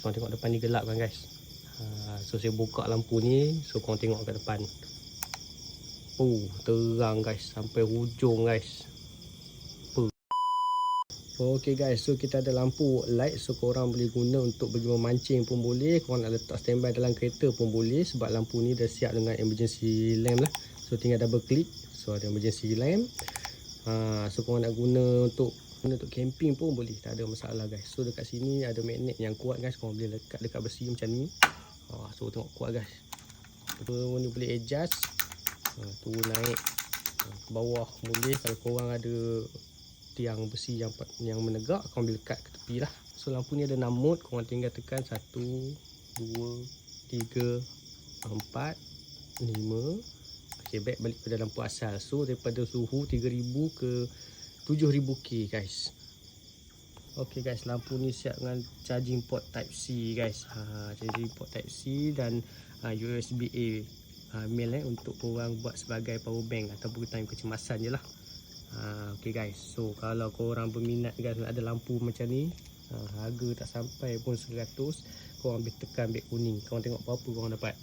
Korang tengok depan ni gelap kan guys. So saya buka lampu ni, so korang tengok kat depan. Terang guys sampai hujung guys. Okay guys, so kita ada lampu light, so korang boleh guna untuk pergi memancing pun boleh. Korang nak letak standby dalam kereta pun boleh, sebab lampu ni dah siap dengan emergency lamp lah. So tinggal double click, so ada emergency lamp. So korang nak guna untuk camping pun boleh, tak ada masalah guys. So dekat sini ada magnet yang kuat guys, korang boleh lekat dekat besi macam ni. So tengok kuat guys. Ni boleh adjust, turun naik ke bawah boleh. Kalau korang ada tiang besi yang menegak, korang boleh lekat ke tepi lah. So lampu ni ada 6 mode, korang tinggal tekan 1, 2, 3, 4, 5. Okay, back balik pada lampu asal. So daripada suhu 3000 ke 7000 K guys. Okay guys, lampu ni siap dengan charging port type C guys. Charging port type C dan USB A male untuk korang buat sebagai power bank ataupun time kecemasan je lah. Okay guys, so kalau korang berminat guys ada lampu macam ni, harga tak sampai pun 100, korang ambil tekan beg kuning, korang tengok berapa korang dapat.